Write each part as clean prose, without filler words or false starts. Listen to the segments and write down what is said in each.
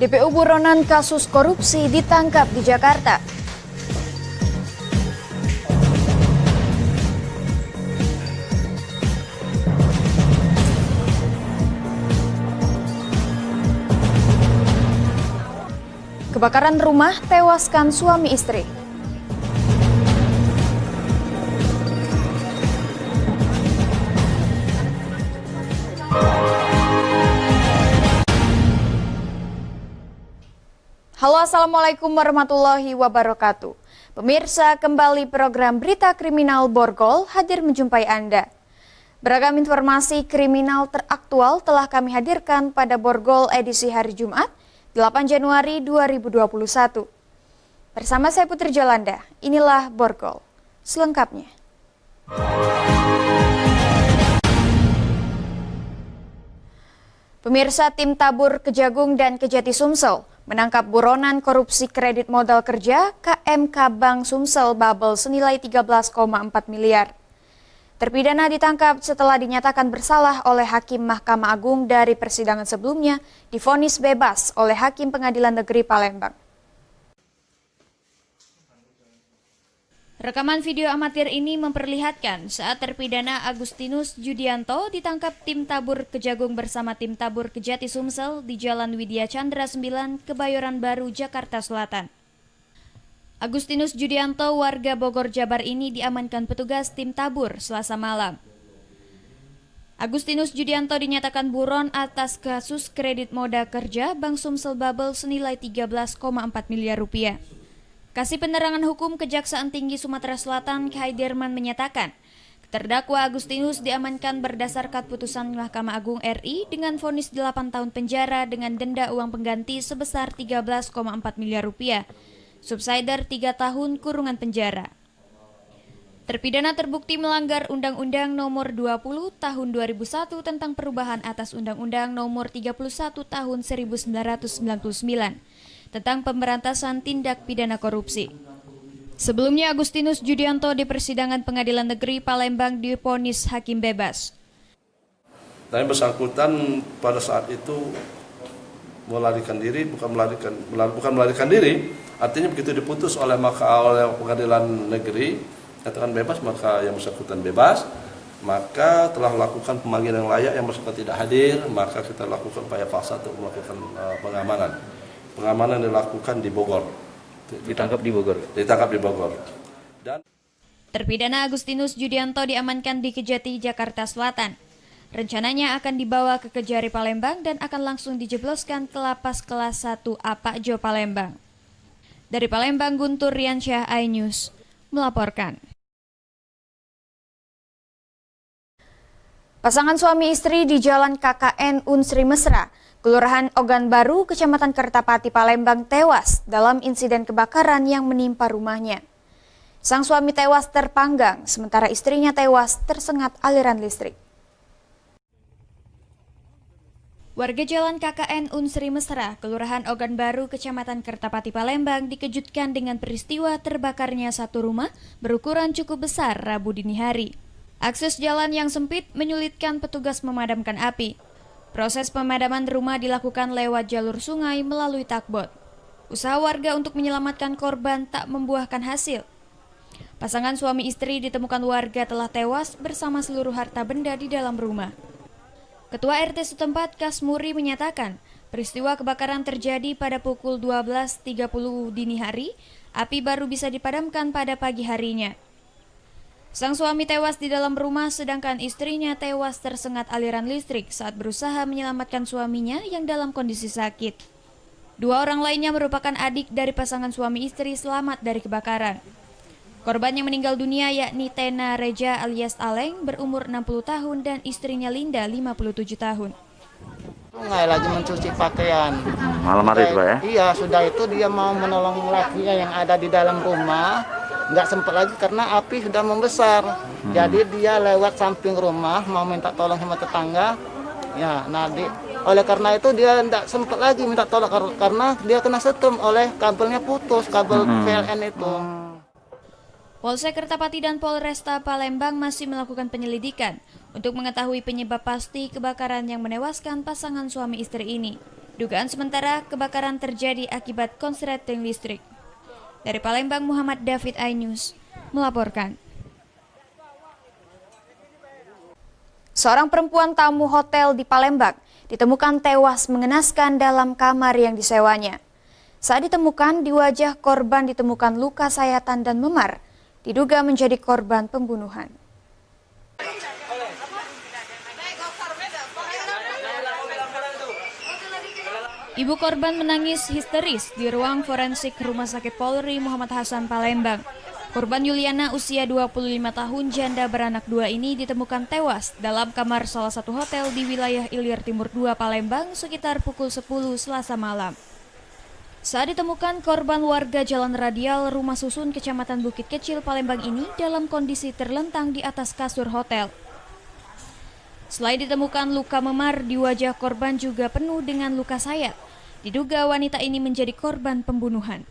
DPO buronan kasus korupsi ditangkap di Jakarta. Kebakaran rumah tewaskan suami istri. Halo, Assalamualaikum warahmatullahi wabarakatuh. Pemirsa, kembali program Berita Kriminal Borgol hadir menjumpai Anda. Beragam informasi kriminal teraktual telah kami hadirkan pada Borgol edisi hari Jumat, 8 Januari 2021. Bersama saya Putri Jolanda, inilah Borgol selengkapnya. Pemirsa, tim Tabur Kejagung dan Kejati Sumsel menangkap buronan korupsi kredit modal kerja KMK Bank Sumsel Bubble senilai 13,4 miliar. Terpidana ditangkap setelah dinyatakan bersalah oleh Hakim Mahkamah Agung dari persidangan sebelumnya, divonis bebas oleh Hakim Pengadilan Negeri Palembang. Rekaman video amatir ini memperlihatkan saat terpidana Agustinus Judianto ditangkap tim Tabur Kejagung bersama tim Tabur Kejati Sumsel di Jalan Widya Chandra 9, Kebayoran Baru, Jakarta Selatan. Agustinus Judianto, warga Bogor, Jabar ini diamankan petugas tim Tabur Selasa malam. Agustinus Judianto dinyatakan buron atas kasus kredit modal kerja Bank Sumsel Bubble senilai 13,4 miliar rupiah. Kasih Penerangan Hukum Kejaksaan Tinggi Sumatera Selatan Haiderman menyatakan, terdakwa Agustinus diamankan berdasarkan putusan Mahkamah Agung RI dengan vonis 8 tahun penjara dengan denda uang pengganti sebesar 13,4 miliar rupiah. Subsidiar 3 tahun kurungan penjara. Terpidana terbukti melanggar Undang-Undang Nomor 20 Tahun 2001 tentang perubahan atas Undang-Undang Nomor 31 Tahun 1999 tentang pemberantasan tindak pidana korupsi. Sebelumnya Agustinus Judianto di persidangan Pengadilan Negeri Palembang divonis hakim bebas. Dan bersangkutan pada saat itu melarikan diri, bukan melarikan diri, artinya begitu diputus oleh Pengadilan Negeri katakan bebas, maka yang bersangkutan bebas, maka telah melakukan pemanggilan yang layak, yang bersangkutan tidak hadir, maka kita lakukan upaya paksa untuk melakukan pengamanan. Pengamanan dilakukan di Bogor. Ditangkap di Bogor. Ditangkap di Bogor. Dan terpidana Agustinus Judianto diamankan di Kejati, Jakarta Selatan. Rencananya akan dibawa ke Kejari Palembang dan akan langsung dijebloskan ke lapas kelas 1 Apakjo Palembang. Dari Palembang, Guntur Riansyah, iNews melaporkan. Pasangan suami istri di Jalan KKN Unsri Mesra, Kelurahan Ogan Baru, Kecamatan Kertapati, Palembang tewas dalam insiden kebakaran yang menimpa rumahnya. Sang suami tewas terpanggang, sementara istrinya tewas tersengat aliran listrik. Warga Jalan KKN Unsri Mesra, Kelurahan Ogan Baru, Kecamatan Kertapati, Palembang dikejutkan dengan peristiwa terbakarnya satu rumah berukuran cukup besar Rabu dini hari. Akses jalan yang sempit menyulitkan petugas memadamkan api. Proses pemadaman rumah dilakukan lewat jalur sungai melalui takbot. Usaha warga untuk menyelamatkan korban tak membuahkan hasil. Pasangan suami istri ditemukan warga telah tewas bersama seluruh harta benda di dalam rumah. Ketua RT setempat Kasmuri menyatakan, peristiwa kebakaran terjadi pada pukul 12.30 dini hari, api baru bisa dipadamkan pada pagi harinya. Sang suami tewas di dalam rumah sedangkan istrinya tewas tersengat aliran listrik saat berusaha menyelamatkan suaminya yang dalam kondisi sakit. Dua orang lainnya merupakan adik dari pasangan suami istri selamat dari kebakaran. Korban yang meninggal dunia yakni Tena Reja alias Aleng berumur 60 tahun dan istrinya Linda 57 tahun. Sungai lagi mencuci pakaian. Malam hari itu Pak ya? Iya, sudah itu dia mau menolong lakinya yang ada di dalam rumah. Nggak sempat lagi karena api sudah membesar. Jadi dia lewat samping rumah mau minta tolong sama tetangga. Ya, oleh karena itu dia nggak sempat lagi minta tolong karena dia kena setrum oleh kabelnya putus, kabel PLN itu. Polsek Kertapati dan Polresta Palembang masih melakukan penyelidikan untuk mengetahui penyebab pasti kebakaran yang menewaskan pasangan suami istri ini. Dugaan sementara kebakaran terjadi akibat konsleting listrik. Dari Palembang, Muhammad David, iNews melaporkan. Seorang perempuan tamu hotel di Palembang ditemukan tewas mengenaskan dalam kamar yang disewanya. Saat ditemukan, di wajah korban ditemukan luka sayatan dan memar, diduga menjadi korban pembunuhan. Ibu korban menangis histeris di ruang forensik Rumah Sakit Polri Muhammad Hasan Palembang. Korban Yuliana usia 25 tahun janda beranak 2 ini ditemukan tewas dalam kamar salah satu hotel di wilayah Ilir Timur 2 Palembang sekitar pukul 10 Selasa malam. Saat ditemukan, korban warga Jalan Radial Rumah Susun Kecamatan Bukit Kecil Palembang ini dalam kondisi terlentang di atas kasur hotel. Selain ditemukan luka memar di wajah korban juga penuh dengan luka sayat. Diduga wanita ini menjadi korban pembunuhan.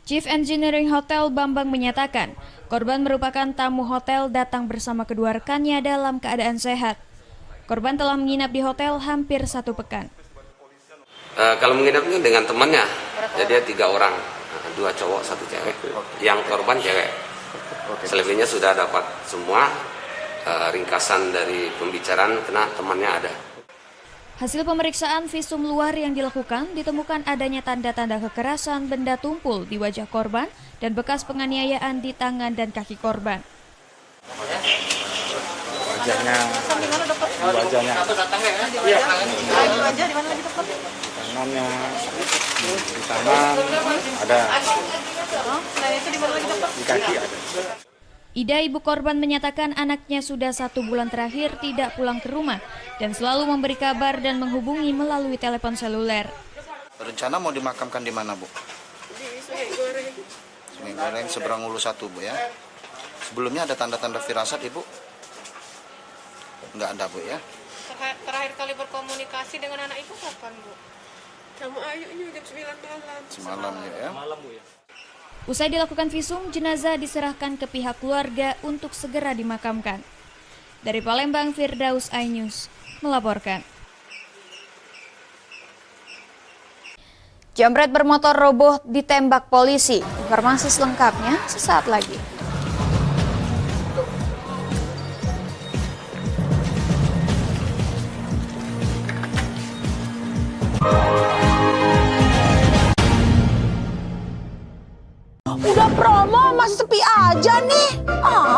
Chief Engineering Hotel Bambang menyatakan, korban merupakan tamu hotel datang bersama kedua rekannya dalam keadaan sehat. Korban telah menginap di hotel hampir 1 pekan. Kalau menginapnya dengan temannya, jadi 3 orang, 2 cowok, 1 cewek. Yang korban cewek. Selebihnya sudah dapat semua ringkasan dari pembicaraan karena temannya ada. Hasil pemeriksaan visum luar yang dilakukan ditemukan adanya tanda-tanda kekerasan benda tumpul di wajah korban dan bekas penganiayaan di tangan dan kaki korban. Wajahnya tangannya di tangan ada, di kaki ada. Ida, ibu korban, menyatakan anaknya sudah 1 bulan terakhir tidak pulang ke rumah dan selalu memberi kabar dan menghubungi melalui telepon seluler. Rencana mau dimakamkan di mana, Bu? Di Sungai Goreng. Sungai Goreng seberang Hulu 1, Bu ya. Sebelumnya ada tanda-tanda firasat, Ibu? Enggak ada, Bu ya. Terakhir kali berkomunikasi dengan anak ibu kapan, Bu? Sama Ayunya jam 9 malam. Semalam ya. Usai dilakukan visum, jenazah diserahkan ke pihak keluarga untuk segera dimakamkan. Dari Palembang, Firdaus, iNews melaporkan. Jambret bermotor roboh ditembak polisi. Informasi selengkapnya sesaat lagi. Udah promo masih sepi aja nih.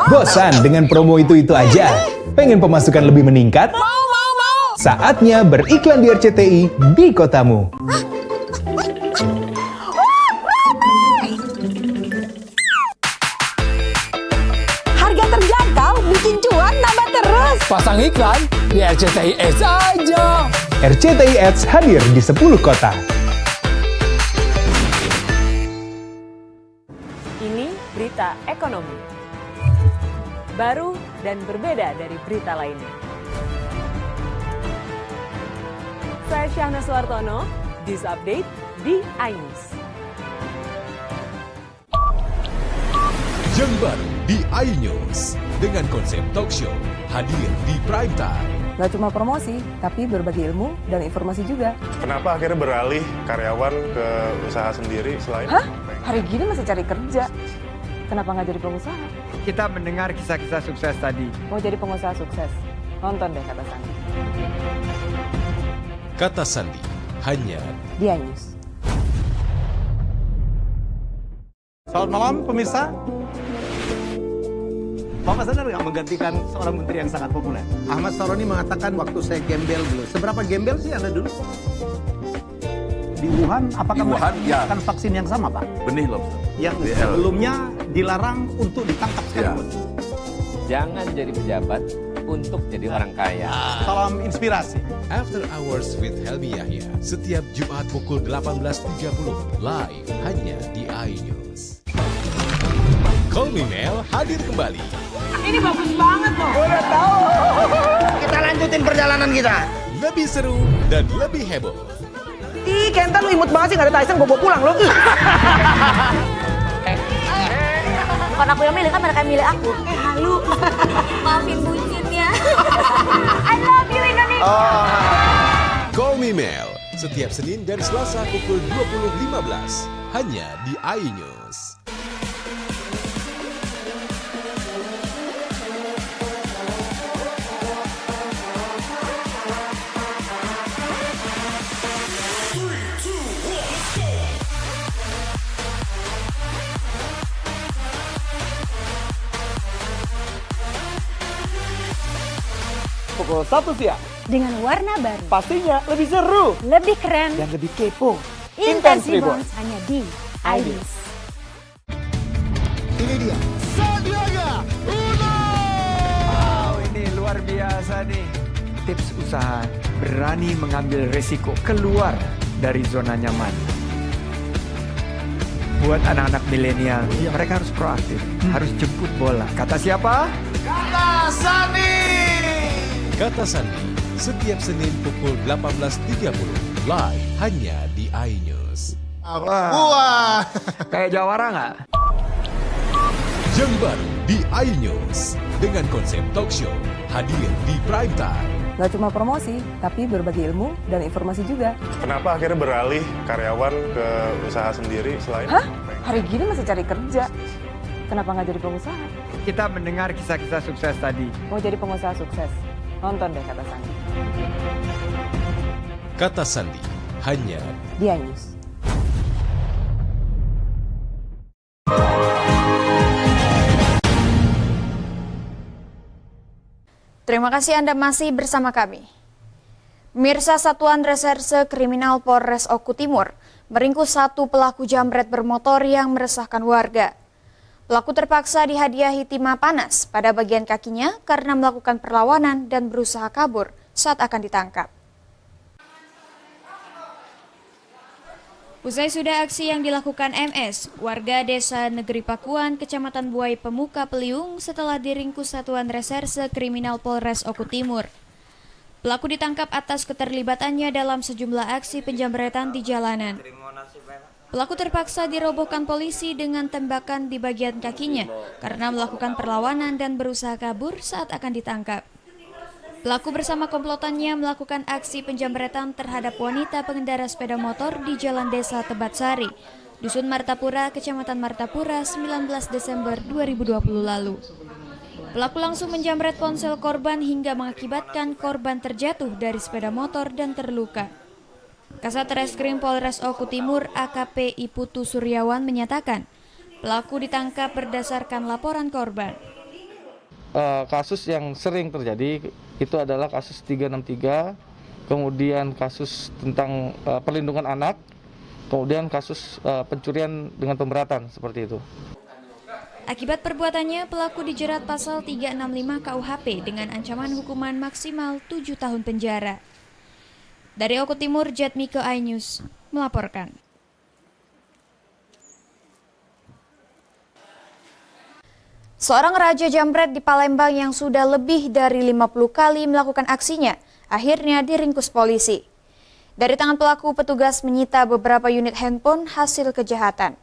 Bosan dengan promo itu aja? Pengen pemasukan lebih meningkat? Mau. Saatnya beriklan di RCTI di kotamu. Harga terjangkau, bikin cuan nambah terus. Pasang iklan di RCTI Ads aja. RCTI Ads hadir di 10 kota. Ini berita ekonomi. Baru dan berbeda dari berita lainnya. Saya Syahna Suartono, News Update di iNews. Yang baru di iNews dengan konsep talk show hadir di prime time. Gak cuma promosi, tapi berbagi ilmu dan informasi juga. Kenapa akhirnya beralih karyawan ke usaha sendiri selain? Hah? Hari gini masih cari kerja. Kenapa nggak jadi pengusaha? Kita mendengar kisah-kisah sukses tadi. Mau jadi pengusaha sukses? Nonton deh Kata Sandi. Kata Sandi, hanya di iNews. Selamat malam pemirsa. Bapak sadar nggak menggantikan seorang menteri yang sangat populer? Ahmad Saroni mengatakan waktu saya gembel dulu. Seberapa gembel sih Anda dulu? Di Wuhan, apakah menggunakan vaksin yang sama, Pak? Benih lobster. Yang sebelumnya dilarang untuk ditangkap sekali. Jangan jadi pejabat untuk jadi orang kaya. Salam inspirasi. After Hours with Helmi Yahya setiap Jumat pukul 18.30 live hanya di iNews. Call Me Mel hadir kembali. Ini bagus banget loh. Udah tahu. Kita lanjutin perjalanan kita. Lebih seru dan lebih heboh. Ih, Kenta lu imut banget sih, gak ada Tyson, gue bawa pulang lo. Bukan aku yang milih, kan mereka yang milih aku. Halu. Maafin bucinnya. I love you Indonesia. Call Me Mel setiap Senin dan Selasa pukul 20.15 hanya di iNews. Pukul 1 siang. Dengan warna baru. Pastinya lebih seru. Lebih keren. Dan lebih kepo. Intense Reborns hanya di iNews. Ini dia. Sandiaga Uno. Wow, ini luar biasa nih. Tips usaha berani mengambil resiko keluar dari zona nyaman. Buat anak-anak milenial, mereka harus proaktif, harus jemput bola. Kata siapa? Kata Sandi. Kata Sandi, setiap Senin pukul 18.30 live hanya di iNews. Wah. Kayak jawara nggak? Yang baru di iNews dengan konsep talk show hadir di prime time. Nggak cuma promosi, tapi berbagi ilmu dan informasi juga. Kenapa akhirnya beralih karyawan ke usaha sendiri selain? Hah? Hari gini masih cari kerja. Kenapa nggak jadi pengusaha? Kita mendengar kisah-kisah sukses tadi. Mau jadi pengusaha sukses? Nonton deh Kata Sandi. Kata Sandi, hanya di iNews. Terima kasih Anda masih bersama kami. Pemirsa, Satuan Reserse Kriminal Polres Oku Timur meringkus 1 pelaku jambret bermotor yang meresahkan warga. Pelaku terpaksa dihadiahi timah panas pada bagian kakinya karena melakukan perlawanan dan berusaha kabur saat akan ditangkap. Usai sudah aksi yang dilakukan MS, warga Desa Negeri Pakuan, Kecamatan Buai Pemuka, Peliung setelah diringkus Satuan Reserse Kriminal Polres Oku Timur. Pelaku ditangkap atas keterlibatannya dalam sejumlah aksi penjambretan di jalanan. Pelaku terpaksa dirobohkan polisi dengan tembakan di bagian kakinya karena melakukan perlawanan dan berusaha kabur saat akan ditangkap. Pelaku bersama komplotannya melakukan aksi penjambretan terhadap wanita pengendara sepeda motor di Jalan Desa Tebatsari, Dusun Martapura, Kecamatan Martapura, 19 Desember 2020 lalu. Pelaku langsung menjamret ponsel korban hingga mengakibatkan korban terjatuh dari sepeda motor dan terluka. Kasat Reskrim Polres Oku Timur AKP Iputu Suryawan menyatakan, pelaku ditangkap berdasarkan laporan korban. Kasus yang sering terjadi itu adalah kasus 363, kemudian kasus tentang perlindungan anak, kemudian kasus pencurian dengan pemberatan seperti itu. Akibat perbuatannya, pelaku dijerat pasal 365 KUHP dengan ancaman hukuman maksimal 7 tahun penjara. Dari Oku Timur, Jatmiko iNews melaporkan. Seorang raja jambret di Palembang yang sudah lebih dari 50 kali melakukan aksinya, akhirnya diringkus polisi. Dari tangan pelaku, petugas menyita beberapa unit handphone hasil kejahatan.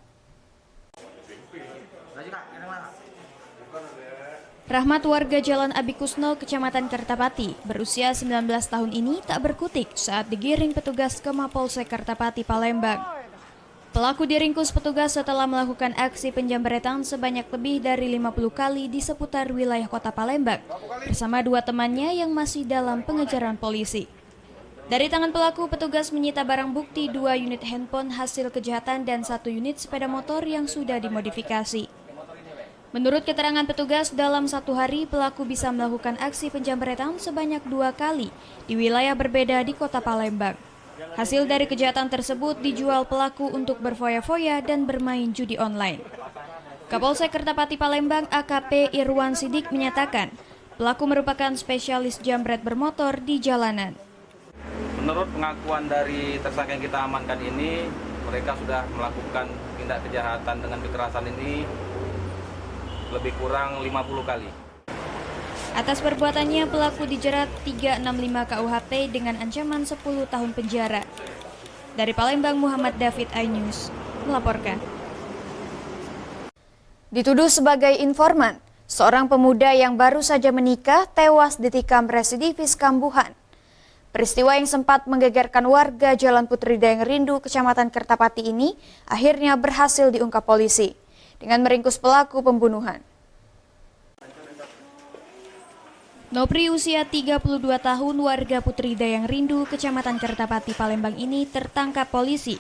Rahmat, warga Jalan Abikusno, Kecamatan Kertapati, berusia 19 tahun ini tak berkutik saat digiring petugas ke Mapolsek Kertapati, Palembang. Pelaku diringkus petugas setelah melakukan aksi penjambretan sebanyak lebih dari 50 kali di seputar wilayah kota Palembang bersama 2 temannya yang masih dalam pengejaran polisi. Dari tangan pelaku, petugas menyita barang bukti 2 unit handphone hasil kejahatan dan 1 unit sepeda motor yang sudah dimodifikasi. Menurut keterangan petugas, dalam 1 hari pelaku bisa melakukan aksi penjambretan sebanyak 2 kali di wilayah berbeda di kota Palembang. Hasil dari kejahatan tersebut dijual pelaku untuk berfoya-foya dan bermain judi online. Kapolsek Kertapati Palembang AKP Irwan Sidik menyatakan, pelaku merupakan spesialis jambret bermotor di jalanan. Menurut pengakuan dari tersangka yang kita amankan ini, mereka sudah melakukan tindak kejahatan dengan kekerasan ini lebih kurang 50 kali. Atas perbuatannya, pelaku dijerat 365 KUHP dengan ancaman 10 tahun penjara. Dari Palembang, Muhammad David iNews melaporkan. Dituduh sebagai informan, seorang pemuda yang baru saja menikah tewas ditikam residivis kambuhan. Peristiwa yang sempat menggegerkan warga Jalan Putri Dayang Rindu, Kecamatan Kertapati ini akhirnya berhasil diungkap polisi dengan meringkus pelaku pembunuhan. Nopri usia 32 tahun warga Putri Dayang Rindu, Kecamatan Kertapati, Palembang ini tertangkap polisi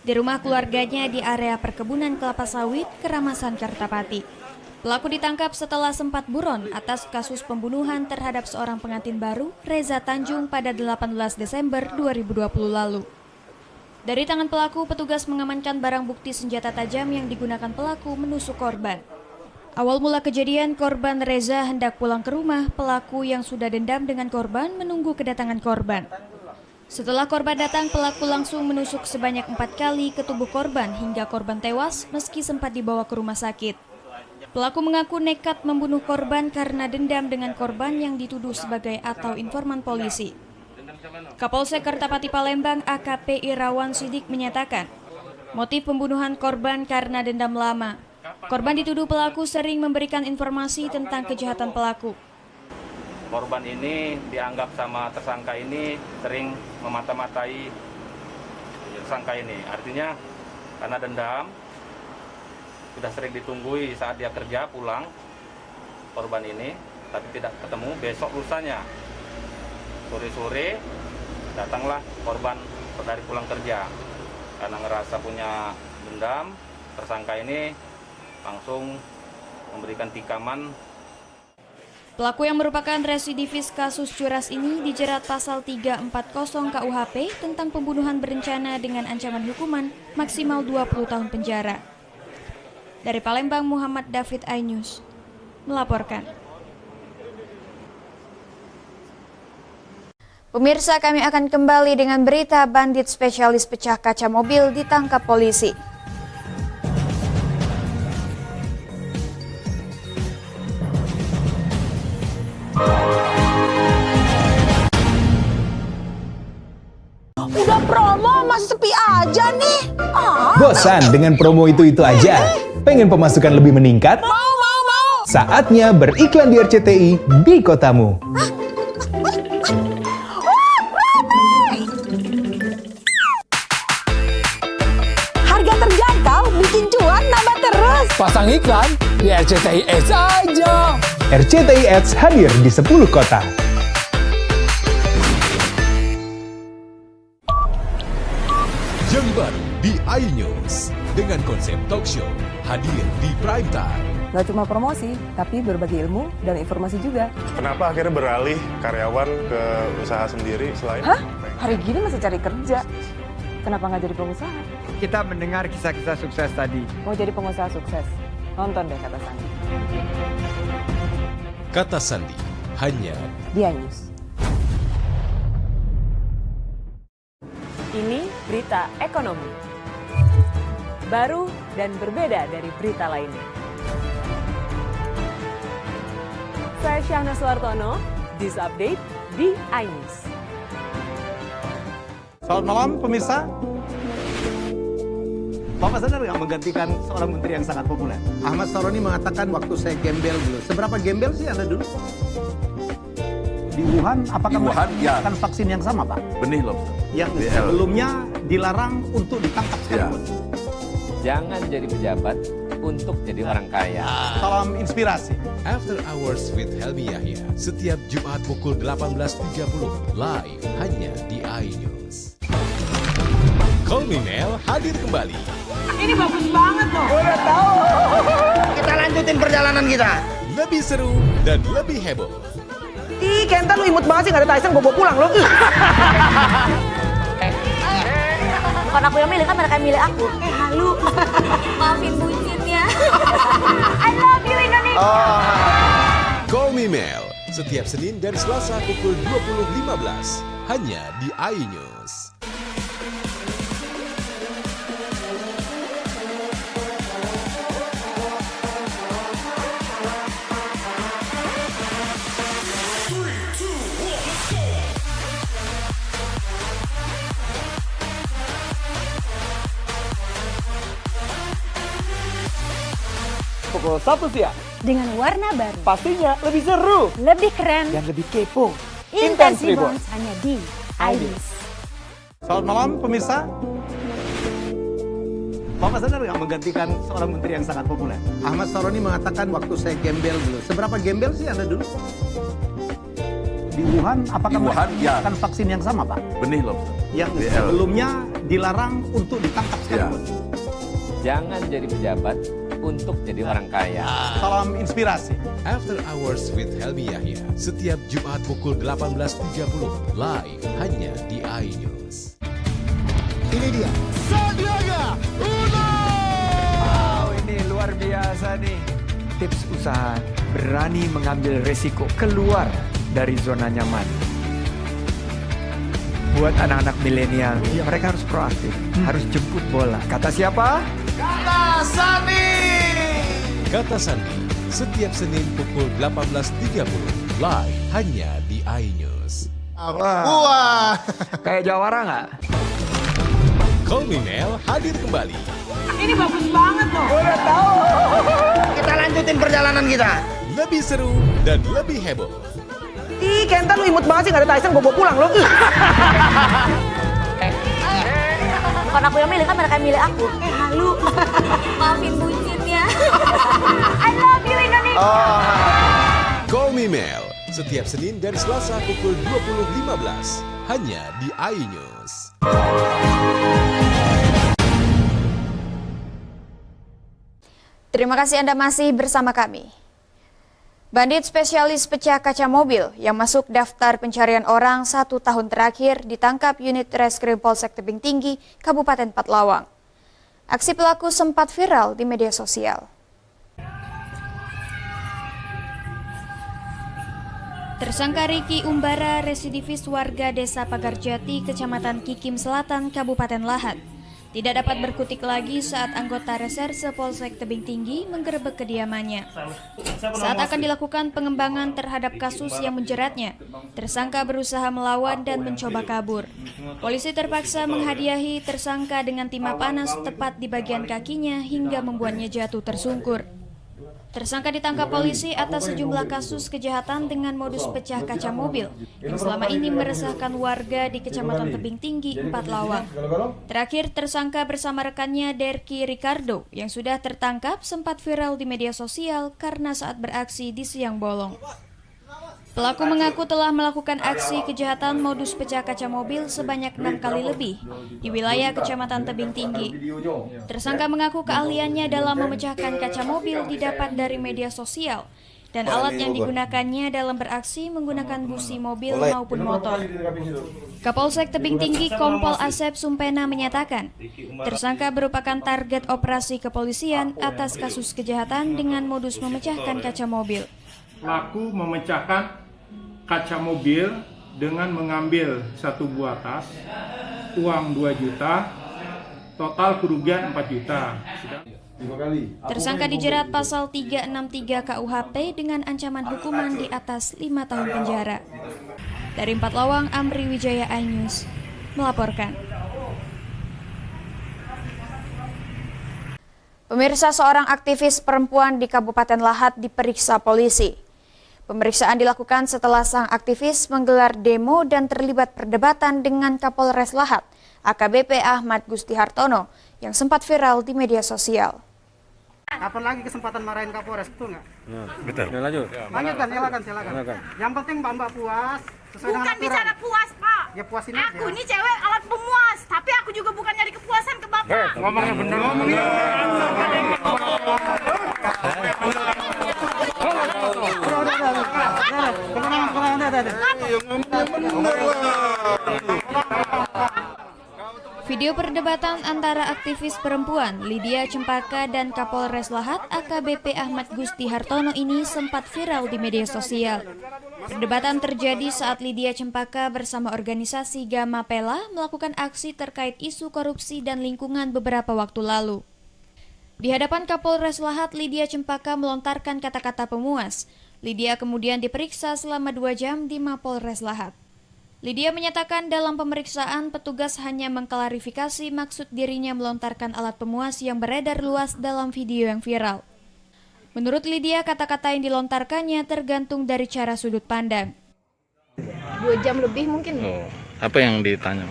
di rumah keluarganya di area perkebunan kelapa sawit, Keramasan, Kertapati. Pelaku ditangkap setelah sempat buron atas kasus pembunuhan terhadap seorang pengantin baru, Reza Tanjung, pada 18 Desember 2020 lalu. Dari tangan pelaku, petugas mengamankan barang bukti senjata tajam yang digunakan pelaku menusuk korban. Awal mula kejadian, korban Reza hendak pulang ke rumah. Pelaku yang sudah dendam dengan korban menunggu kedatangan korban. Setelah korban datang, pelaku langsung menusuk sebanyak 4 kali ke tubuh korban hingga korban tewas meski sempat dibawa ke rumah sakit. Pelaku mengaku nekat membunuh korban karena dendam dengan korban yang dituduh sebagai atau informan polisi. Kapolsek Kertapati Palembang AKP Irawan Sidik menyatakan, motif pembunuhan korban karena dendam lama. Korban dituduh pelaku sering memberikan informasi tentang kejahatan pelaku. Korban ini dianggap sama tersangka ini sering memata-matai tersangka ini. Artinya karena dendam, sudah sering ditunggui saat dia kerja pulang korban ini, tapi tidak ketemu. Besok lusanya sore-sore datanglah korban dari pulang kerja. Karena ngerasa punya dendam, tersangka ini langsung memberikan tikaman. Pelaku yang merupakan residivis kasus curas ini dijerat pasal 340 KUHP tentang pembunuhan berencana dengan ancaman hukuman maksimal 20 tahun penjara. Dari Palembang, Muhammad David iNews melaporkan. Pemirsa, kami akan kembali dengan berita bandit spesialis pecah kaca mobil ditangkap polisi. Udah promo masih sepi aja nih. Bosan dengan promo itu aja? Pengen pemasukan lebih meningkat? Mau. Saatnya beriklan di RCTI di kotamu. Harga terjangkau, bikin cuan nambah terus. Pasang iklan di RCTI Ads aja. RCTI Ads hadir di 10 kota. Yang baru di iNews dengan konsep talk show hadir di prime time. Gak cuma promosi, tapi berbagi ilmu dan informasi juga. Kenapa akhirnya beralih karyawan ke usaha sendiri selain? Hah? Hari gini masih cari kerja. Kenapa nggak jadi pengusaha? Kita mendengar kisah-kisah sukses tadi. Mau jadi pengusaha sukses? Nonton deh Kata Sandi. Kata Sandi hanya di iNews. Ini berita ekonomi. Baru dan berbeda dari berita lainnya. Saya Syahna Suartono, This Update di iNews. Selamat malam pemirsa. Bapak sadar nggak menggantikan seorang menteri yang sangat populer? Ahmad Saroni mengatakan waktu saya gembel dulu. Seberapa gembel sih Anda dulu? Di Wuhan, apakah menggunakan vaksin yang sama, Pak? Benih lobster. Yang sebelumnya dilarang untuk ditangkap sekalipun. Jangan jadi pejabat untuk jadi orang kaya. Salam inspirasi. After Hours with Helmi Yahya setiap Jumat pukul 18.30 live hanya di iNews. Call Me Mel hadir kembali. Ini bagus banget loh. Udah tahu. Kita lanjutin perjalanan kita. Lebih seru dan lebih heboh. Ih, Kenta lu imut banget sih, gak ada Tyson, gue bawa pulang lo. Bukan aku yang milih, kan mereka yang milih aku. Halu. Maafin bucin ya. I love you Indonesia. Call Me Mel setiap Senin dan Selasa pukul 20.15 hanya di iNews. Pukul 1 siang. Dengan warna baru. Pastinya lebih seru. Lebih keren. Dan lebih kepo. Intense Reborn hanya di iNews. Selamat malam pemirsa. Bapak sadar nggak menggantikan seorang menteri yang sangat populer? Ahmad Saroni mengatakan waktu saya gembel dulu. Seberapa gembel sih Anda dulu? Di Wuhan, apakah menggunakan vaksin yang sama, Pak? Benih lobster. Yang sebelumnya dilarang untuk ditangkap sekalipun. Jangan jadi pejabat untuk jadi orang kaya. Salam inspirasi. After Hours with Helmi Yahya, setiap Jumat pukul 18.30, live hanya di iNews. Ini dia. Sandiaga Uno. Wow, ini luar biasa nih. Tips usaha, berani mengambil resiko, keluar dari zona nyaman. Buat anak-anak milenial, mereka harus proaktif, harus jemput bola. Kata siapa? Kata Sandi. Kata Sandi, setiap Senin pukul 18.30, live hanya di iNews. Wah, kayak jawara nggak? Call Me Mel hadir kembali. Ini bagus banget loh. Udah tahu. Kita lanjutin perjalanan kita. Lebih seru dan lebih heboh. Ih, Kentan lu imut banget sih, gak ada Tyson, gue bawa pulang lo. Bukan aku yang milih, kan mereka yang milih aku. Halu. Maafin bucinnya. I love you Indonesia. Call Me Mel, setiap Senin dan Selasa pukul 20.15, hanya di iNews. Terima kasih Anda masih bersama kami. Bandit spesialis pecah kaca mobil yang masuk daftar pencarian orang 1 tahun terakhir ditangkap unit Reskrim Polsek Tebing Tinggi, Kabupaten Patlawang. Aksi pelaku sempat viral di media sosial. Tersangka Riki Umbara, residivis warga Desa Pagarjati, Kecamatan Kikim Selatan, Kabupaten Lahat, tidak dapat berkutik lagi saat anggota reserse Polsek Tebing Tinggi menggerebek kediamannya. Saat akan dilakukan pengembangan terhadap kasus yang menjeratnya, tersangka berusaha melawan dan mencoba kabur. Polisi terpaksa menghadiahi tersangka dengan timah panas tepat di bagian kakinya hingga membuatnya jatuh tersungkur. Tersangka ditangkap polisi atas sejumlah kasus kejahatan dengan modus pecah kaca mobil yang selama ini meresahkan warga di Kecamatan Tebing Tinggi, Patlawang. Terakhir, tersangka bersama rekannya Derki Ricardo yang sudah tertangkap sempat viral di media sosial karena saat beraksi di siang bolong. Pelaku mengaku telah melakukan aksi kejahatan modus pecah kaca mobil sebanyak 6 kali lebih di wilayah Kecamatan Tebing Tinggi. Tersangka mengaku keahliannya dalam memecahkan kaca mobil didapat dari media sosial dan alat yang digunakannya dalam beraksi menggunakan busi mobil maupun motor. Kapolsek Tebing Tinggi Kompol Asep Sumpena menyatakan, tersangka merupakan target operasi kepolisian atas kasus kejahatan dengan modus memecahkan kaca mobil. Pelaku memecahkan kaca mobil dengan mengambil 1 buah tas, uang 2 juta, total kerugian 4 juta. Tersangka dijerat pasal 363 KUHP dengan ancaman hukuman di atas 5 tahun penjara. Dari Patlawang, Amri Wijaya, iNews melaporkan. Pemirsa, seorang aktivis perempuan di Kabupaten Lahat diperiksa polisi. Pemeriksaan dilakukan setelah sang aktivis menggelar demo dan terlibat perdebatan dengan Kapolres Lahat, AKBP Ahmad Gusti Hartono, yang sempat viral di media sosial. Kapan lagi kesempatan marahin Kapolres, betul nggak? Ya, betul. Ya, lanjut. Lanjutkan, silakan. Yang penting Mbak puas. Bukan bicara puas, Pak. Ya puasin aja. Aku ini cewek alat pemuas, tapi aku juga bukan nyari kepuasan ke Bapak. Ngomongnya bener. Video perdebatan antara aktivis perempuan Lydia Cempaka dan Kapolres Lahat AKBP Ahmad Gusti Hartono ini sempat viral di media sosial. Perdebatan terjadi saat Lydia Cempaka bersama organisasi Gamma Pela melakukan aksi terkait isu korupsi dan lingkungan beberapa waktu lalu. Di hadapan Kapolres Lahat, Lydia Cempaka melontarkan kata-kata pemuas. Lydia kemudian diperiksa selama 2 jam di Mapolres Lahat. Lydia menyatakan dalam pemeriksaan petugas hanya mengklarifikasi maksud dirinya melontarkan alat pemuas yang beredar luas dalam video yang viral. Menurut Lydia, kata-kata yang dilontarkannya tergantung dari cara sudut pandang. 2 jam lebih mungkin. Apa yang ditanya?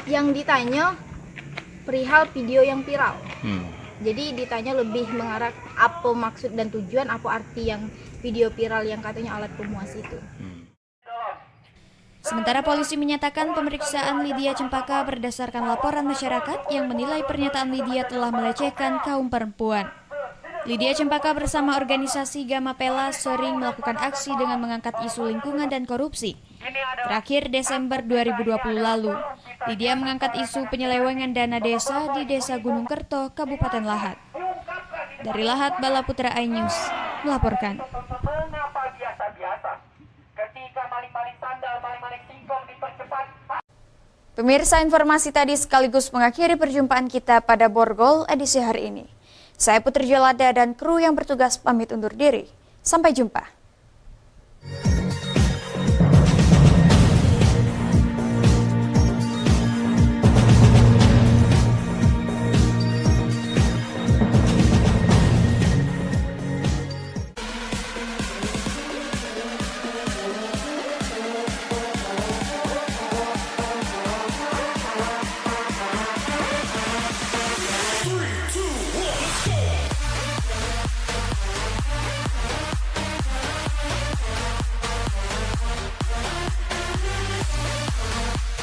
Yang ditanya perihal video yang viral. Jadi ditanya lebih mengarah apa maksud dan tujuan, apa arti yang video viral yang katanya alat pemuas itu. Sementara polisi menyatakan pemeriksaan Lydia Cempaka berdasarkan laporan masyarakat yang menilai pernyataan Lydia telah melecehkan kaum perempuan. Lydia Cempaka bersama organisasi Gamapela sering melakukan aksi dengan mengangkat isu lingkungan dan korupsi. Terakhir Desember 2020 lalu, Lydia mengangkat isu penyelewengan dana desa di Desa Gunung Kerto, Kabupaten Lahat. Dari Lahat, Bala Putra iNews melaporkan. Pemirsa, informasi tadi sekaligus mengakhiri perjumpaan kita pada Borgol edisi hari ini. Saya Putri Jolada dan kru yang bertugas pamit undur diri. Sampai jumpa.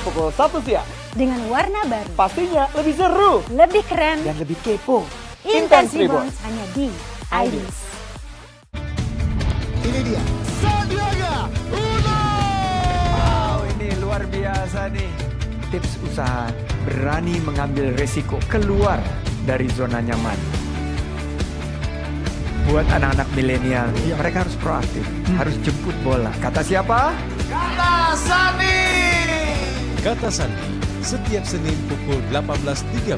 Pukul 1 siang. Dengan warna baru. Pastinya lebih seru. Lebih keren. Dan lebih kepo. Intense Reborns hanya di iNews. Ini dia. Sandiaga Uno. Wow, ini luar biasa nih. Tips usaha berani mengambil resiko keluar dari zona nyaman. Buat anak-anak milenial, mereka harus proaktif, harus jemput bola. Kata siapa? Kata Sandi. Kata Sandi, setiap Senin pukul 18.30,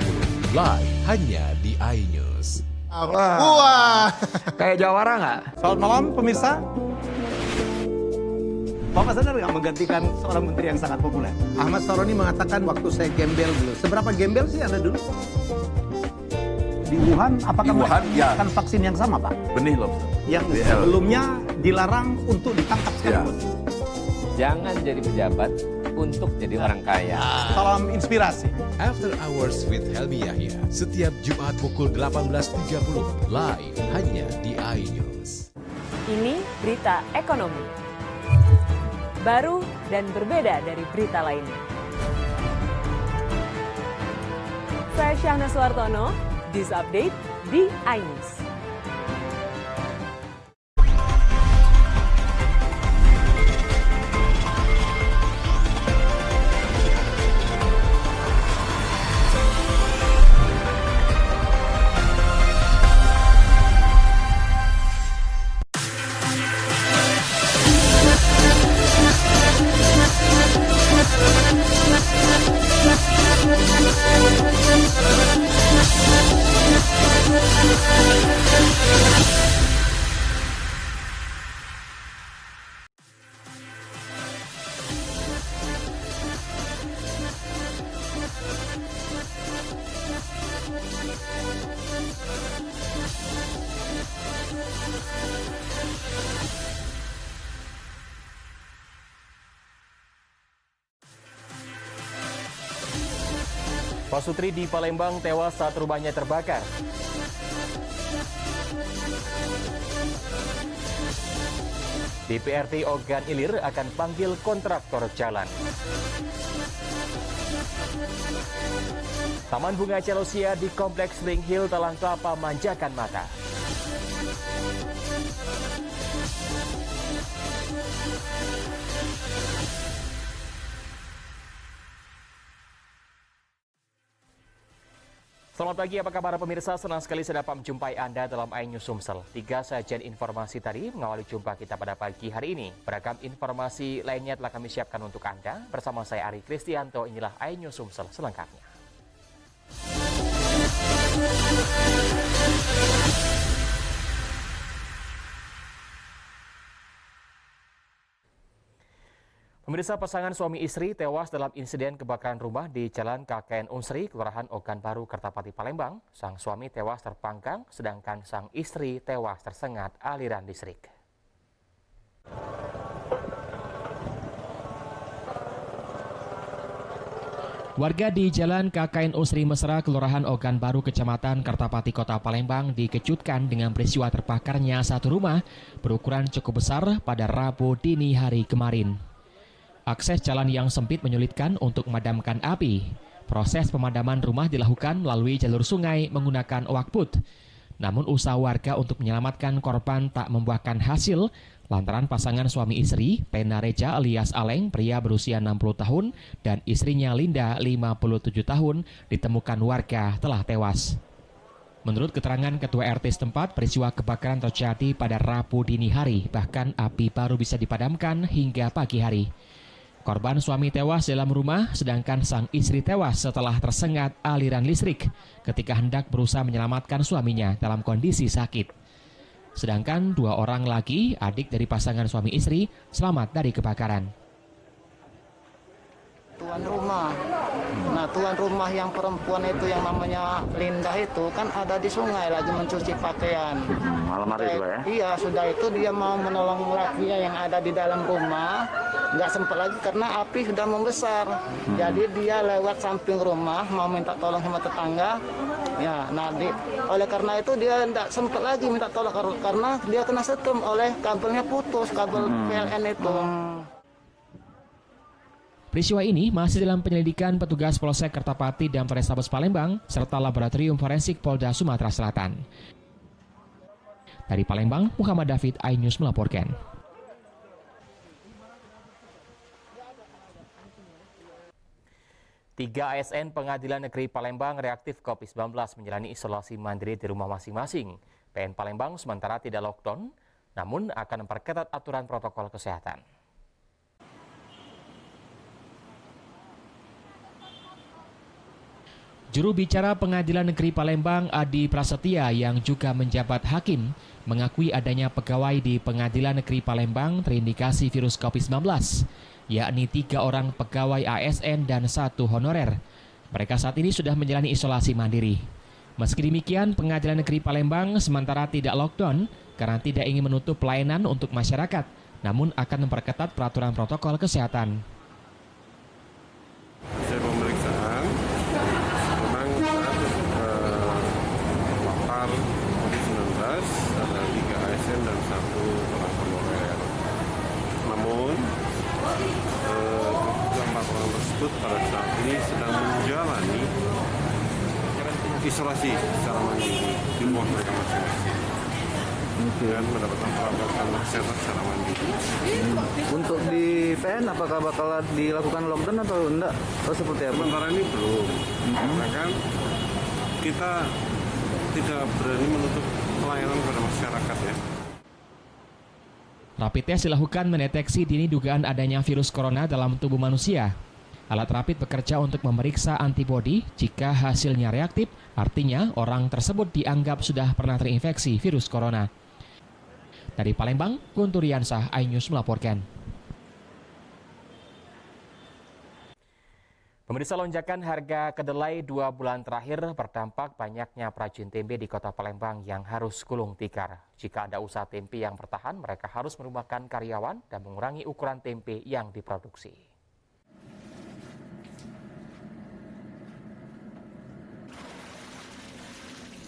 live hanya di iNews. Wah. Kayak jawara nggak? Selamat malam pemirsa. Bapak sadar nggak menggantikan seorang menteri yang sangat populer? Ahmad Saroni mengatakan waktu saya gembel dulu. Seberapa gembel sih Anda dulu? Di Wuhan, apakah melakukan vaksin yang sama, Pak? Benih lobster. Yang sebelumnya dilarang untuk ditangkap sekarang. Jangan jadi pejabat untuk jadi orang kaya. Salam inspirasi. After Hours with Helmi Yahya, setiap Jumat pukul 18.30, live hanya di iNews. Ini berita ekonomi. Baru dan berbeda dari berita lainnya. Saya Syahna Suartono, This Update di iNews. Pasutri di Palembang tewas saat rumahnya terbakar. DPRD Ogan Ilir akan panggil kontraktor jalan. Taman Bunga Celosia di Kompleks Ring Hill Talang Kelapa manjakan mata. Selamat pagi, apa kabar pemirsa? Senang sekali saya dapat menjumpai Anda dalam iNews Sumsel. 3 sajian informasi tadi mengawali jumpa kita pada pagi hari ini. Beragam informasi lainnya telah kami siapkan untuk Anda. Bersama saya Ari Kristianto, inilah iNews Sumsel selengkapnya. Pemirsa, pasangan suami istri tewas dalam insiden kebakaran rumah di Jalan KKN Unsri, Kelurahan Ogan Baru, Kertapati, Palembang. Sang suami tewas terpangkang, sedangkan sang istri tewas tersengat aliran listrik. Warga di Jalan KKN Sri Mesra, Kelurahan Ogan Baru, Kecamatan Kertapati, Kota Palembang dikejutkan dengan peristiwa terbakarnya satu rumah berukuran cukup besar pada Rabu dini hari kemarin. Akses jalan yang sempit menyulitkan untuk memadamkan api. Proses pemadaman rumah dilakukan melalui jalur sungai menggunakan wakput. Namun usaha warga untuk menyelamatkan korban tak membuahkan hasil lantaran pasangan suami istri, Pena Reja alias Aleng, pria berusia 60 tahun, dan istrinya Linda, 57 tahun, ditemukan warga telah tewas. Menurut keterangan Ketua RT setempat, peristiwa kebakaran terjadi pada Rabu dini hari, bahkan api baru bisa dipadamkan hingga pagi hari. Korban suami tewas dalam rumah, sedangkan sang istri tewas setelah tersengat aliran listrik ketika hendak berusaha menyelamatkan suaminya dalam kondisi sakit. Sedangkan 2 orang lagi, adik dari pasangan suami istri, selamat dari kebakaran. Tuan rumah. Nah, tuan rumah yang perempuan itu yang namanya Linda itu kan ada di sungai lagi mencuci pakaian. Malam hari juga ya? Iya, sudah itu dia mau menolong lakinya yang ada di dalam rumah. Nggak sempat lagi karena api sudah membesar. Jadi dia lewat samping rumah mau minta tolong sama tetangga. Ya, nah oleh karena itu dia nggak sempat lagi minta tolong karena dia kena setrum oleh kabelnya putus, kabel PLN itu. Peristiwa ini masih dalam penyelidikan petugas Polsek Kertapati dan Polrestabes Palembang serta Laboratorium Forensik Polda Sumatera Selatan. Dari Palembang, Muhammad David, iNews melaporkan. Tiga ASN Pengadilan Negeri Palembang reaktif COVID-19 menjalani isolasi mandiri di rumah masing-masing. PN Palembang sementara tidak lockdown, namun akan memperketat aturan protokol kesehatan. Juru bicara Pengadilan Negeri Palembang, Adi Prasetya, yang juga menjabat hakim, mengakui adanya pegawai di Pengadilan Negeri Palembang terindikasi virus COVID-19, yakni 3 orang pegawai ASN dan 1 honorer. Mereka saat ini sudah menjalani isolasi mandiri. Meski demikian, Pengadilan Negeri Palembang sementara tidak lockdown karena tidak ingin menutup pelayanan untuk masyarakat, namun akan memperketat peraturan protokol kesehatan. Saya pemeriksaan, memang terpapar COVID-19, ada 3 ASN dan 1 orang honorer. Namun, 4 orang tersebut pada saat ini sedang menjalani isolasi secara mandiri di rumah mereka masing-masing dan mendapatkan perawatan kesehatan secara mandiri. Untuk di PN apakah bakal dilakukan lockdown atau enggak? Atau seperti apa? Sementara ini belum, karena kan kita tidak berani menutup pelayanan kepada masyarakat ya. Rapid test dilakukan mendeteksi dini dugaan adanya virus corona dalam tubuh manusia. Alat rapid bekerja untuk memeriksa antibodi. Jika hasilnya reaktif, artinya orang tersebut dianggap sudah pernah terinfeksi virus corona. Dari Palembang, Guntur Riansah, iNews melaporkan. Pemirsa, lonjakan harga kedelai 2 bulan terakhir berdampak banyaknya perajin tempe di Kota Palembang yang harus gulung tikar. Jika ada usaha tempe yang bertahan, mereka harus merumahkan karyawan dan mengurangi ukuran tempe yang diproduksi.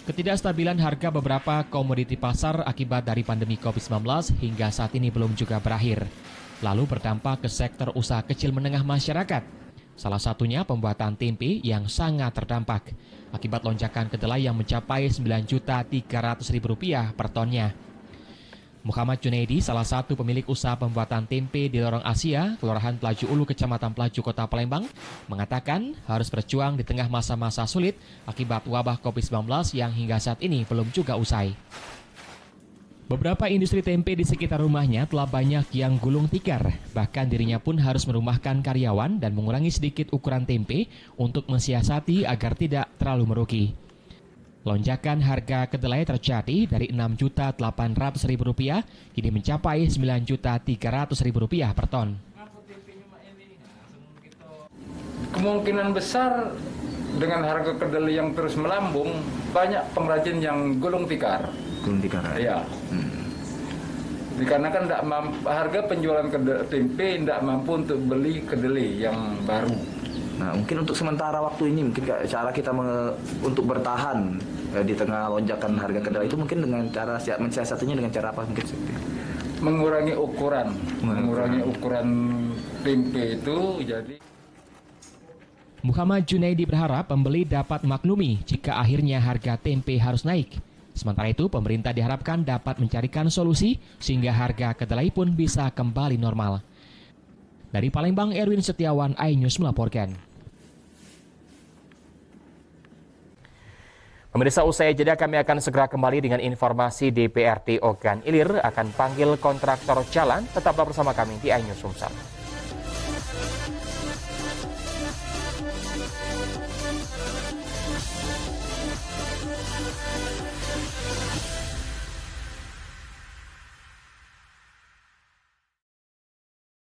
Ketidakstabilan harga beberapa komoditi pasar akibat dari pandemi COVID-19 hingga saat ini belum juga berakhir. Lalu berdampak ke sektor usaha kecil menengah masyarakat. Salah satunya pembuatan tempe yang sangat terdampak akibat lonjakan kedelai yang mencapai Rp9.300.000 per tonnya. Muhammad Junaidi, salah satu pemilik usaha pembuatan tempe di Lorong Asia, Kelurahan Pelaju Ulu, Kecamatan Pelaju, Kota Palembang, mengatakan harus berjuang di tengah masa-masa sulit akibat wabah COVID-19 yang hingga saat ini belum juga usai. Beberapa industri tempe di sekitar rumahnya telah banyak yang gulung tikar, bahkan dirinya pun harus merumahkan karyawan dan mengurangi sedikit ukuran tempe untuk mensiasati agar tidak terlalu merugi. Lonjakan harga kedelai terjadi dari Rp6.800.000 kini mencapai Rp9.300.000 per ton. Kemungkinan besar dengan harga kedelai yang terus melambung, banyak pengrajin yang gulung tikar. Gulung tikar ya? Dikarenakan harga penjualan tempe tidak mampu untuk beli kedelai yang baru. Nah, mungkin untuk sementara waktu ini mungkin cara kita untuk bertahan di tengah lonjakan harga kedelai itu mungkin dengan cara mensiasatinya dengan cara apa mungkin? Mengurangi ukuran tempe itu jadi. Muhammad Junaidi berharap pembeli dapat maklumi jika akhirnya harga tempe harus naik. Sementara itu, pemerintah diharapkan dapat mencarikan solusi sehingga harga kedelai pun bisa kembali normal. Dari Palembang, Erwin Setiawan, iNews melaporkan. Pemirsa, usai jeda kami akan segera kembali dengan informasi DPRD Ogan Ilir akan panggil kontraktor jalan. Tetaplah bersama kami di iNews Sumsel.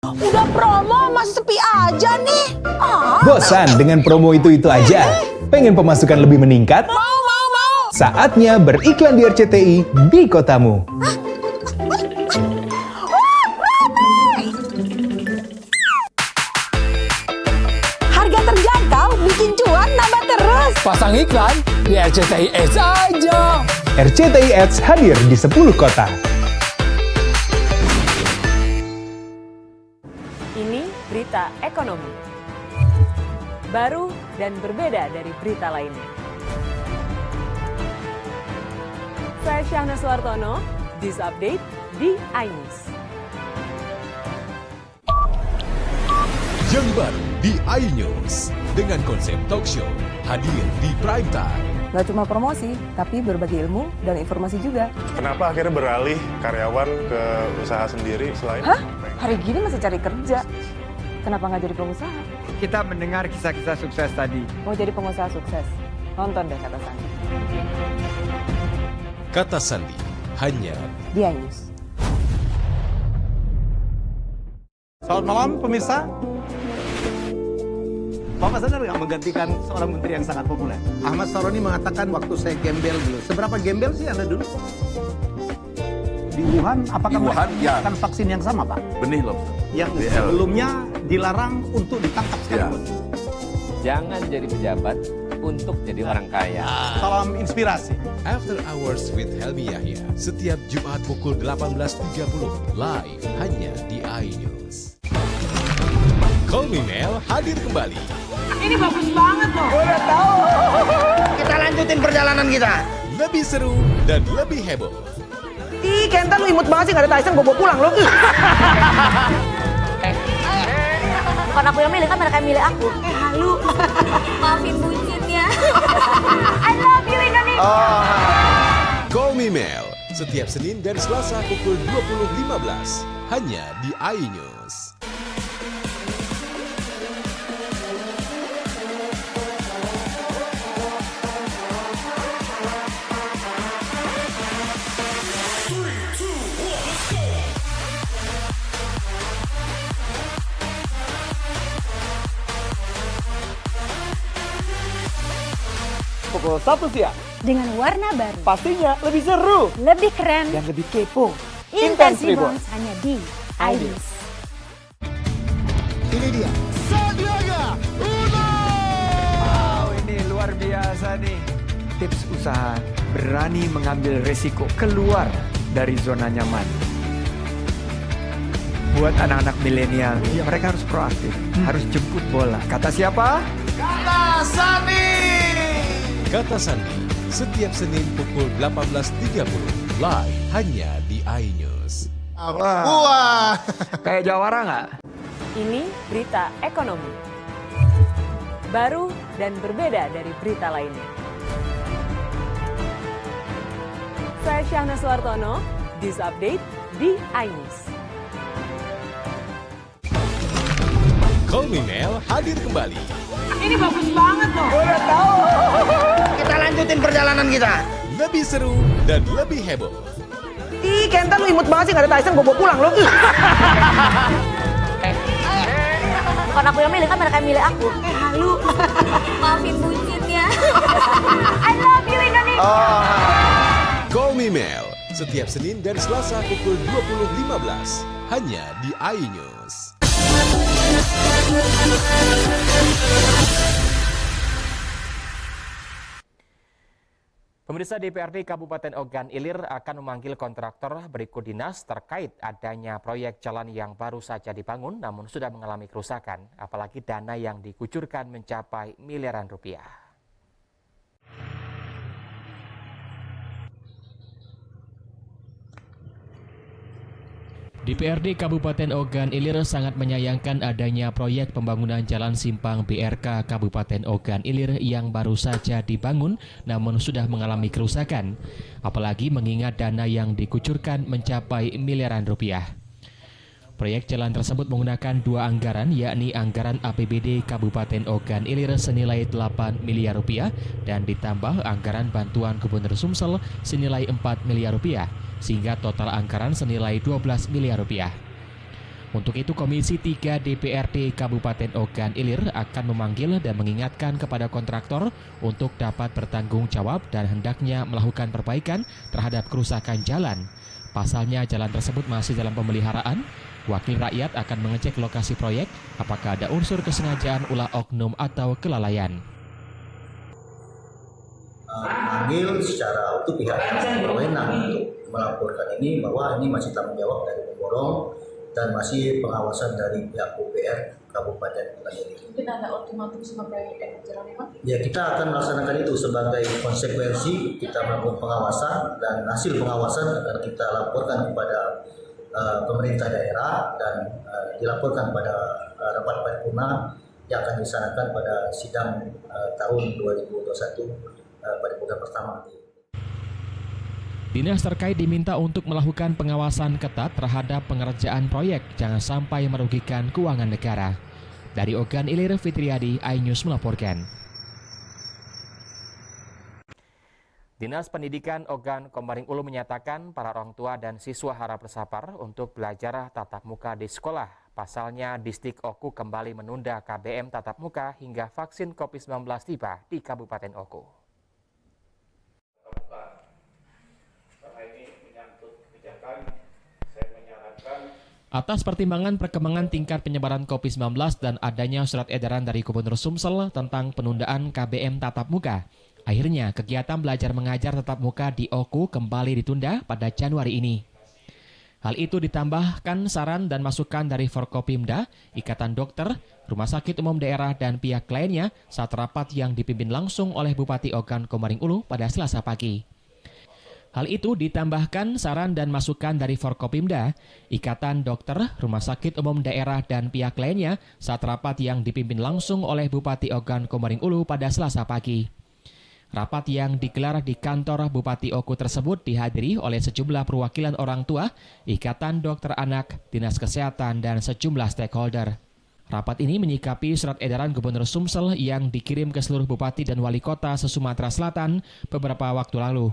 Udah promo masih sepi aja nih. Bosan dengan promo itu aja? Pengen pemasukan lebih meningkat? Mau. Saatnya beriklan di RCTI di kotamu. Harga terjangkau, bikin cuan nambah terus. Pasang iklan di RCTI Ads aja. RCTI Ads hadir di 10 kota. Ini berita ekonomi. Baru dan berbeda dari berita lainnya. Saya Syahna Suartono, This Update di iNews. Yang baru di iNews dengan konsep talk show hadir di prime time. Gak cuma promosi, tapi berbagi ilmu dan informasi juga. Kenapa akhirnya beralih karyawan ke usaha sendiri selain? Hah? Hari gini masih cari kerja. Kenapa nggak jadi pengusaha? Kita mendengar kisah-kisah sukses tadi. Mau jadi pengusaha sukses? Nonton deh Kata Sandi. Kata Sandi hanya di iNews. Selamat malam pemirsa. Bapak sadar nggak menggantikan seorang menteri yang sangat populer? Ahmad Saroni mengatakan waktu saya gembel dulu. Seberapa gembel sih Anda dulu? Di Wuhan, apakah melakukan vaksin yang sama, Pak? Benih loh. Yang sebelumnya dilarang untuk ditangkap sekalipun. Jangan jadi pejabat untuk jadi orang kaya. Salam inspirasi. After Hours with Helmi Yahya setiap Jumat pukul 18.30 live hanya di iNews. Call Me Mel hadir kembali. Ini bagus banget loh. Udah tahu. Kita lanjutin perjalanan kita. Lebih seru dan lebih heboh. Ih, Kenta lu imut banget sih, gak ada Tyson, gue bawa pulang lo. Bukan aku yang milih, kan mereka yang milih aku. Halu. Maafin bucinnya. I love you Indonesia. Call Me Mel setiap Senin dan Selasa pukul 20.15 hanya di iNews. Pukul 1 siang. Dengan warna baru. Pastinya lebih seru. Lebih keren. Dan lebih kepo. Intense Reborn hanya di iNews. Ini dia. Sandiaga Uno. Wow, ini luar biasa nih. Tips usaha, berani mengambil resiko, keluar dari zona nyaman. Buat anak-anak milenial, mereka harus proaktif, harus jemput bola. Kata siapa? Kata Sandi. Kata Sandi setiap Senin pukul 18.30 live hanya di iNews. Wah, kayak jawara nggak? Ini berita ekonomi. Baru dan berbeda dari berita lainnya. Saya Syahna Suartono, This Update di iNews. Call Me Mel hadir kembali. Ini bagus banget loh. Udah tahu. Kita lanjutin perjalanan kita. Lebih seru dan lebih heboh. Ih, Kenta lu imut banget sih, gak ada Tyson, gue bawa pulang lo. Bukan aku yang milih, kan mereka yang milih aku. Halu. Maafin bucinnya. I love you Indonesia. Call Me Mel setiap Senin dan Selasa pukul 20.15 hanya di iNews. Pemirsa, DPRD Kabupaten Ogan Ilir akan memanggil kontraktor berikut dinas terkait adanya proyek jalan yang baru saja dibangun namun sudah mengalami kerusakan, apalagi dana yang dikucurkan mencapai miliaran rupiah. DPRD Kabupaten Ogan Ilir sangat menyayangkan adanya proyek pembangunan jalan simpang BRK Kabupaten Ogan Ilir yang baru saja dibangun namun sudah mengalami kerusakan, apalagi mengingat dana yang dikucurkan mencapai miliaran rupiah. Proyek jalan tersebut menggunakan dua anggaran, yakni anggaran APBD Kabupaten Ogan Ilir senilai 8 miliar rupiah dan ditambah anggaran bantuan Gubernur Sumsel senilai 4 miliar rupiah, sehingga total anggaran senilai 12 miliar rupiah. Untuk itu, Komisi 3 DPRD Kabupaten Ogan Ilir akan memanggil dan mengingatkan kepada kontraktor untuk dapat bertanggung jawab dan hendaknya melakukan perbaikan terhadap kerusakan jalan. Pasalnya jalan tersebut masih dalam pemeliharaan. Wakil rakyat akan mengecek lokasi proyek apakah ada unsur kesengajaan ulah oknum atau kelalaian. Memanggil secara utuh pihak yang berwenang untuk melaporkan ini bahwa ini masih tanggung jawab dari pemborong dan masih pengawasan dari pihak UPR Kabupaten Ogan Ilir. Mungkin ada ultimatum sebagai jalan Pak? Ya, kita akan melaksanakan itu sebagai konsekuensi kita melakukan pengawasan dan hasil pengawasan akan kita laporkan kepada pemerintah daerah dan dilaporkan pada rapat paripurna yang akan dilaksanakan pada sidang tahun 2021 paripurna pertama. Dinas terkait diminta untuk melakukan pengawasan ketat terhadap pengerjaan proyek, jangan sampai merugikan keuangan negara. Dari Ogan Ilir, Fitriadi, iNews melaporkan. Dinas Pendidikan Ogan Komering Ulu menyatakan para orang tua dan siswa harap bersabar untuk belajar tatap muka di sekolah. Pasalnya, Distrik Oku kembali menunda KBM tatap muka hingga vaksin COVID-19 tiba di Kabupaten Oku. Atas pertimbangan perkembangan tingkat penyebaran COVID-19 dan adanya surat edaran dari Gubernur Sumsel tentang penundaan KBM tatap muka, akhirnya kegiatan belajar mengajar tatap muka di Oku kembali ditunda pada Januari ini. Hal itu ditambahkan saran dan masukan dari Forkopimda, Ikatan Dokter, Rumah Sakit Umum Daerah, dan pihak lainnya saat rapat yang dipimpin langsung oleh Bupati Ogan Komering Ulu pada Selasa pagi. Hal itu ditambahkan saran dan masukan dari Forkopimda, Ikatan Dokter, Rumah Sakit Umum Daerah, dan pihak lainnya saat rapat yang dipimpin langsung oleh Bupati Ogan Komering Ulu pada Selasa pagi. Rapat yang digelar di kantor Bupati Oku tersebut dihadiri oleh sejumlah perwakilan orang tua, Ikatan Dokter Anak, Dinas Kesehatan, dan sejumlah stakeholder. Rapat ini menyikapi surat edaran Gubernur Sumsel yang dikirim ke seluruh bupati dan wali kota se-Sumatera Selatan beberapa waktu lalu.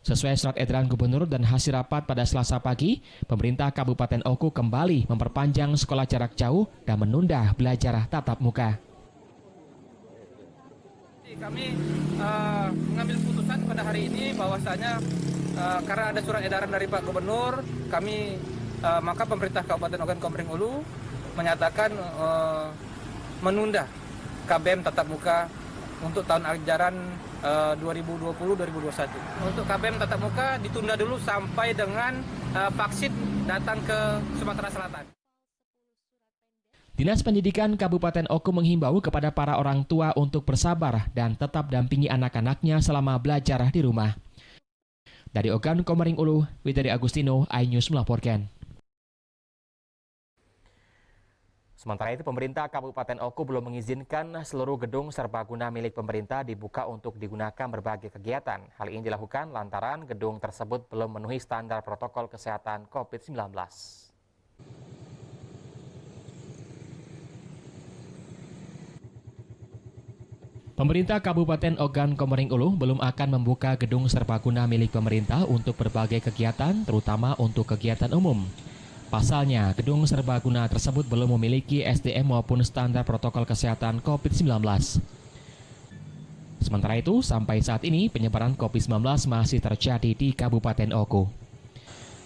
Sesuai surat edaran gubernur dan hasil rapat pada Selasa pagi, pemerintah Kabupaten Oku kembali memperpanjang sekolah jarak jauh dan menunda belajar tatap muka. Kami mengambil keputusan pada hari ini bahwasanya karena ada surat edaran dari Pak Gubernur, maka pemerintah Kabupaten Ogan Komering Ulu menyatakan menunda KBM tatap muka untuk tahun ajaran 2020-2021. Untuk KBM tatap muka ditunda dulu sampai dengan vaksin datang ke Sumatera Selatan. Dinas Pendidikan Kabupaten Oku menghimbau kepada para orang tua untuk bersabar dan tetap dampingi anak-anaknya selama belajar di rumah. Dari Ogan Komering Ulu, Widari Agustino, iNews melaporkan. Sementara itu, pemerintah Kabupaten Oku belum mengizinkan seluruh gedung serbaguna milik pemerintah dibuka untuk digunakan berbagai kegiatan. Hal ini dilakukan lantaran gedung tersebut belum memenuhi standar protokol kesehatan COVID-19. Pemerintah Kabupaten Ogan Komering Ulu belum akan membuka gedung serbaguna milik pemerintah untuk berbagai kegiatan, terutama untuk kegiatan umum. Pasalnya, gedung serbaguna tersebut belum memiliki SDM maupun standar protokol kesehatan COVID-19. Sementara itu, sampai saat ini penyebaran COVID-19 masih terjadi di Kabupaten Oku.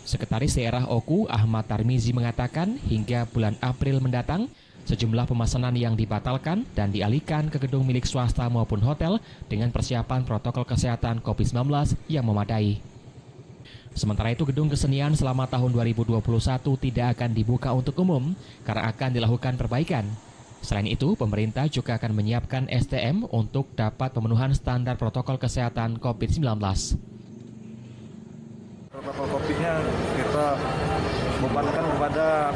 Sekretaris Daerah Oku, Ahmad Tarmizi mengatakan hingga bulan April mendatang, Sejumlah pemesanan yang dibatalkan dan dialihkan ke gedung milik swasta maupun hotel dengan persiapan protokol kesehatan COVID-19 yang memadai. Sementara itu, gedung kesenian selama tahun 2021 tidak akan dibuka untuk umum karena akan dilakukan perbaikan. Selain itu, pemerintah juga akan menyiapkan SDM untuk dapat pemenuhan standar protokol kesehatan COVID-19. Protokol COVID-nya kita bebankan kepada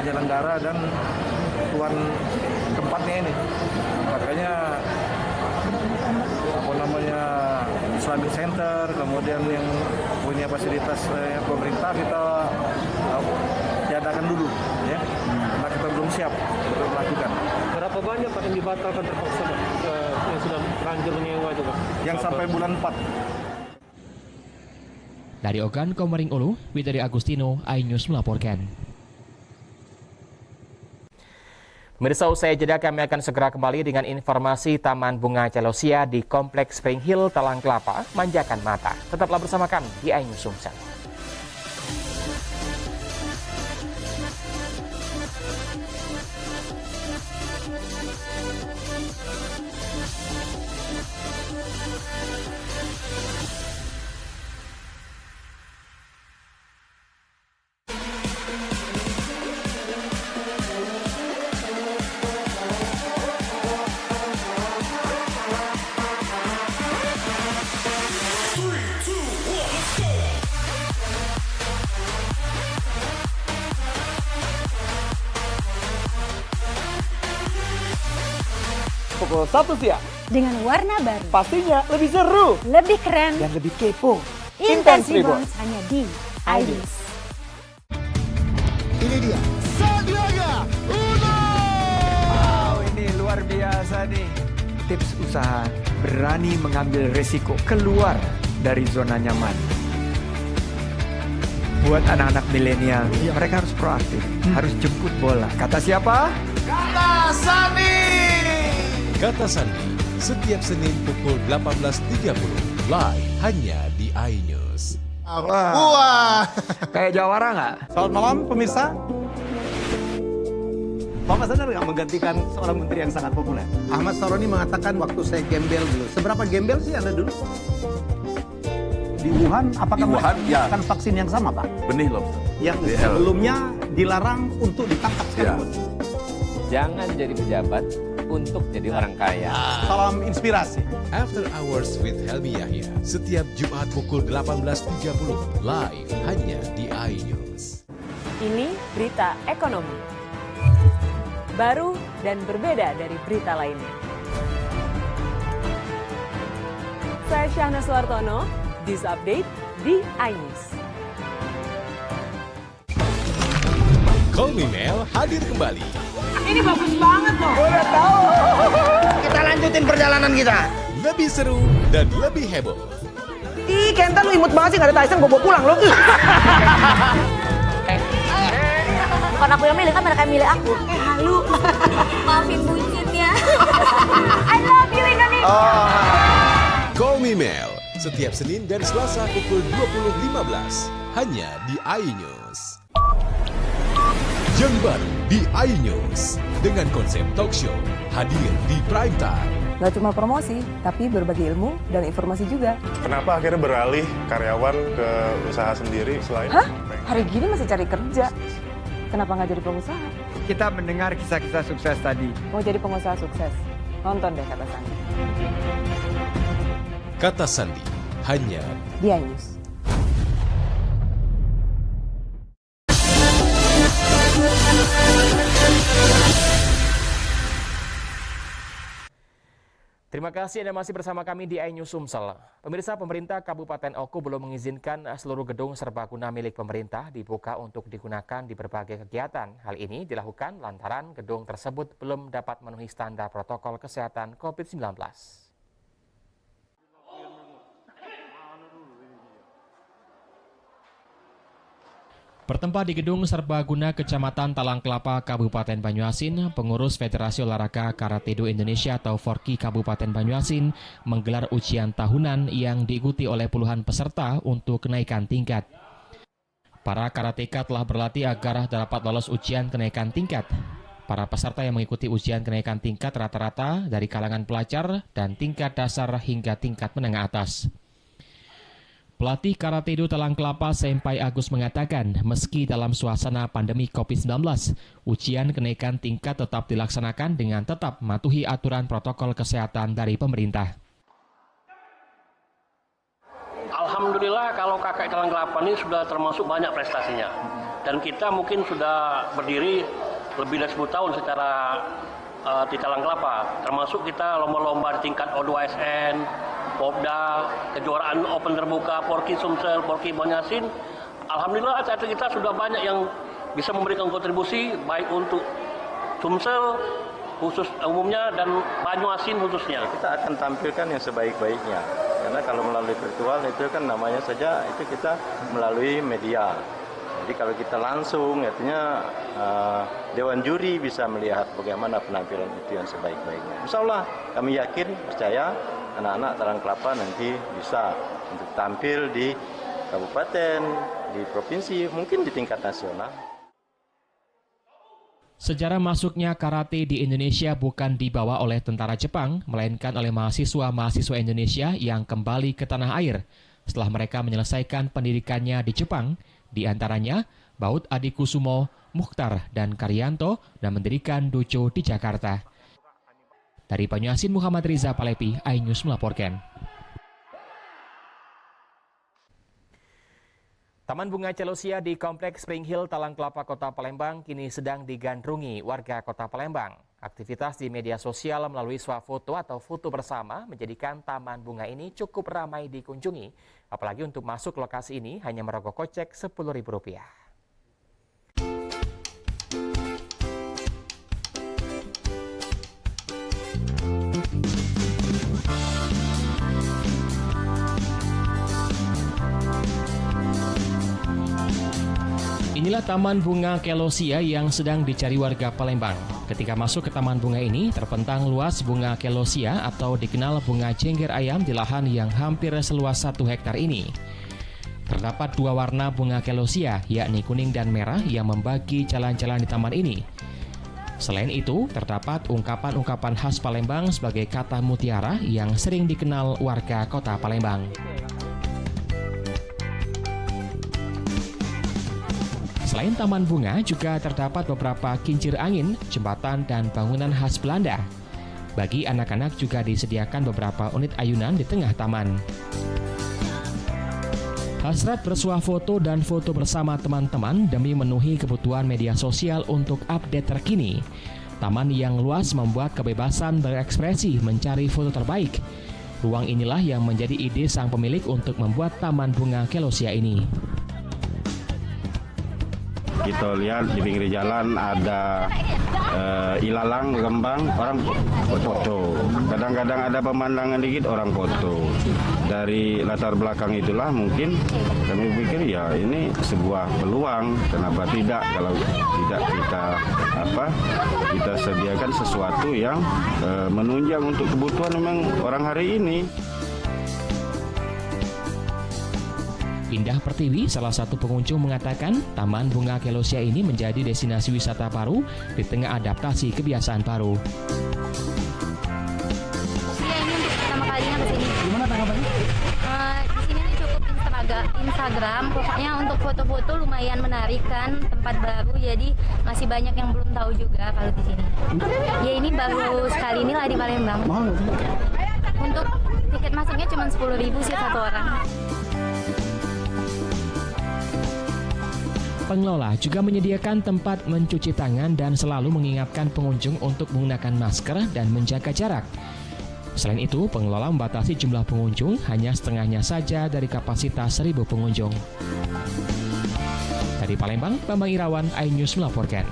penyelenggara dan tuan tempatnya ini. Makanya Islamic Center, kemudian yang punya fasilitas pemerintah kita tiadakan dulu, ya. Karena kita belum siap untuk melakukan. Berapa banyak Pak yang dibatalkan terpaksa Pak, yang sudah terlanjur menyewa itu Pak? Yang sampai bulan 4. Dari Ogan Komering Ulu, Widari Agustino, iNews melaporkan. Pemirsa, usai jeda kami akan segera kembali dengan informasi Taman Bunga Celosia di Kompleks Spring Hill, Talang Kelapa, manjakan mata. Tetaplah bersama kami di iNews Sumsel. Pukul 1 siang. Dengan warna baru. Pastinya lebih seru. Lebih keren. Dan lebih kepo. Intense Reborn hanya di iNews. Ini dia. Sandiaga Uno! Wow, ini luar biasa nih. Tips usaha berani mengambil resiko keluar dari zona nyaman. Buat anak-anak milenial, mereka harus proaktif, harus jemput bola. Kata siapa? Kata Sandi! Kata Sandi, setiap Senin pukul 18.30, live hanya di iNews. Wah. Kayak jawara nggak? Selamat malam pemirsa. Bapak sadar nggak menggantikan seorang menteri yang sangat populer? Ahmad Saroni mengatakan waktu saya gembel dulu. Seberapa gembel sih Anda dulu? Di Wuhan, apakah menggunakan vaksin yang sama, Pak? Benih lobster. Yang sebelumnya dilarang untuk ditangkap sekalipun. Jangan jadi pejabat untuk jadi orang kaya. Salam inspirasi. After Hours with Helmi Yahya, setiap Jumat pukul 18.30, live hanya di iNews. Ini berita ekonomi. Baru dan berbeda dari berita lainnya. Saya Syahna Suartono, This Update di iNews. Call Me Mel hadir kembali. Ini bagus banget loh. Udah tahu. Kita lanjutin perjalanan kita. Lebih seru dan lebih heboh. Ih, Kenta lu imut banget sih, gak ada Tyson, gue bawa pulang lo. Bukan aku yang milih, kan mereka yang milih aku. Halu. Maafin bucin ya. I love you Indonesia. Call Me Mel, setiap Senin dan Selasa pukul 20.15, hanya di iNews. Yang baru di iNews, dengan konsep talk show, hadir di prime time. Gak cuma promosi, tapi berbagi ilmu dan informasi juga. Kenapa akhirnya beralih karyawan ke usaha sendiri selain... Hah? Hari gini masih cari kerja. Kenapa nggak jadi pengusaha? Kita mendengar kisah-kisah sukses tadi. Mau jadi pengusaha sukses? Nonton deh Kata Sandi. Kata Sandi, hanya di iNews. Terima kasih Anda masih bersama kami di iNews Sumsel. Pemirsa, pemerintah Kabupaten Oku belum mengizinkan seluruh gedung serbaguna milik pemerintah dibuka untuk digunakan di berbagai kegiatan. Hal ini dilakukan lantaran gedung tersebut belum dapat memenuhi standar protokol kesehatan COVID-19. Bertempat di Gedung Serbaguna Kecamatan Talang Kelapa, Kabupaten Banyuasin, pengurus Federasi Olahraga Karatedo Indonesia atau Forki Kabupaten Banyuasin menggelar ujian tahunan yang diikuti oleh puluhan peserta untuk kenaikan tingkat. Para karateka telah berlatih agar dapat lolos ujian kenaikan tingkat. Para peserta yang mengikuti ujian kenaikan tingkat rata-rata dari kalangan pelajar dan tingkat dasar hingga tingkat menengah atas. Pelatih Karate Do Talang Kelapa Senpai Agus mengatakan, meski dalam suasana pandemi COVID-19, ujian kenaikan tingkat tetap dilaksanakan dengan tetap mematuhi aturan protokol kesehatan dari pemerintah. Alhamdulillah kalau KKI Talang Kelapa ini sudah termasuk banyak prestasinya. Dan kita mungkin sudah berdiri lebih dari 10 tahun secara di Talang Kelapa. Termasuk kita lomba-lomba di tingkat O2SN, Popda, kejuaraan Open terbuka, Porki Sumsel, Porki Banyasin. Alhamdulillah saat kita sudah banyak yang bisa memberikan kontribusi baik untuk Sumsel khusus umumnya dan Banyuasin khususnya. Kita akan tampilkan yang sebaik-baiknya. Karena kalau melalui virtual itu kan namanya saja itu kita melalui media. Jadi kalau kita langsung artinya Dewan Juri bisa melihat bagaimana penampilan itu yang sebaik-baiknya. Insya Allah kami yakin, percaya anak-anak Talang Kelapa nanti bisa untuk tampil di kabupaten, di provinsi, mungkin di tingkat nasional. Sejarah masuknya karate di Indonesia bukan dibawa oleh tentara Jepang, melainkan oleh mahasiswa-mahasiswa Indonesia yang kembali ke tanah air setelah mereka menyelesaikan pendidikannya di Jepang, di antaranya Baut Adikusumo, Mukhtar, dan Karyanto, dan mendirikan dojo di Jakarta. Dari Banyuasin, Muhammad Riza Palepi, iNews melaporkan. Taman Bunga Celosia di Kompleks Spring Hill, Talang Kelapa, Kota Palembang kini sedang digandrungi warga Kota Palembang. Aktivitas di media sosial melalui swafoto atau foto bersama menjadikan taman bunga ini cukup ramai dikunjungi. Apalagi untuk masuk lokasi ini hanya merogoh kocek Rp10.000. Inilah Taman Bunga Celosia yang sedang dicari warga Palembang. Ketika masuk ke Taman Bunga ini, terpentang luas bunga Celosia atau dikenal bunga jengger ayam di lahan yang hampir seluas 1 hektar ini. Terdapat 2 warna bunga Celosia, yakni kuning dan merah yang membagi jalan-jalan di taman ini. Selain itu, terdapat ungkapan-ungkapan khas Palembang sebagai kata mutiara yang sering dikenal warga Kota Palembang. Selain taman bunga, juga terdapat beberapa kincir angin, jembatan, dan bangunan khas Belanda. Bagi anak-anak juga disediakan beberapa unit ayunan di tengah taman. Hasrat bersuah foto dan foto bersama teman-teman demi memenuhi kebutuhan media sosial untuk update terkini. Taman yang luas membuat kebebasan berekspresi mencari foto terbaik. Ruang inilah yang menjadi ide sang pemilik untuk membuat Taman Bunga Celosia ini. Kita lihat di pinggir jalan ada ilalang, gembang, orang foto. Kadang-kadang ada pemandangan dikit, orang foto. Dari latar belakang itulah mungkin kami pikir ya ini sebuah peluang. Kenapa tidak kalau tidak kita sediakan sesuatu yang menunjang untuk kebutuhan memang orang hari ini. Indah Pertiwi, salah satu pengunjung, mengatakan Taman Bunga Celosia ini menjadi destinasi wisata baru di tengah adaptasi kebiasaan baru. Iya, ini untuk pertama kalinya ke sini. Gimana tanggapannya? Di sini cukup Instagram, pokoknya untuk foto-foto lumayan menarik kan, tempat baru, jadi masih banyak yang belum tahu juga kalau di sini. Ya ini baru sekali inilah di Palembang. Mahal nggak sih? Untuk tiket masuknya cuma 10.000 sih satu orang. Pengelola juga menyediakan tempat mencuci tangan dan selalu mengingatkan pengunjung untuk menggunakan masker dan menjaga jarak. Selain itu, pengelola membatasi jumlah pengunjung hanya setengahnya saja dari kapasitas 1.000 pengunjung. Dari Palembang, Bambang Irawan, iNews melaporkan.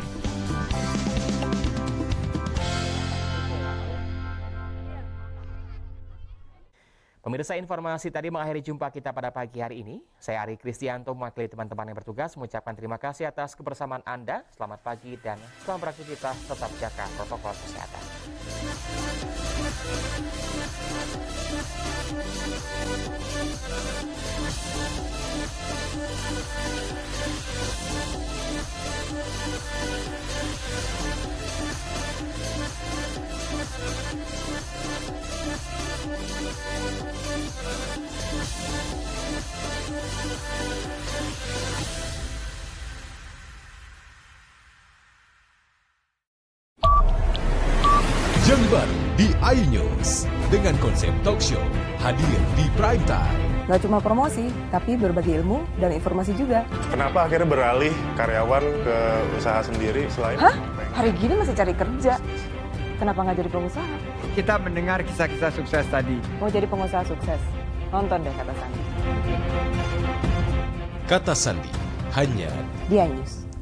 Pemirsa, informasi tadi mengakhiri jumpa kita pada pagi hari ini. Saya Ari Kristianto mewakili teman-teman yang bertugas mengucapkan terima kasih atas kebersamaan Anda. Selamat pagi dan selamat beraktivitas, tetap jaga protokol kesehatan. iNews dengan konsep talk show hadir di prime time. Gak cuma promosi, tapi berbagi ilmu dan informasi juga. Kenapa akhirnya beralih karyawan ke usaha sendiri selain? Hah? Hari gini masih cari kerja. Kenapa nggak jadi pengusaha? Kita mendengar kisah-kisah sukses tadi. Mau jadi pengusaha sukses? Nonton deh Kata Sandi. Kata Sandi hanya di iNews.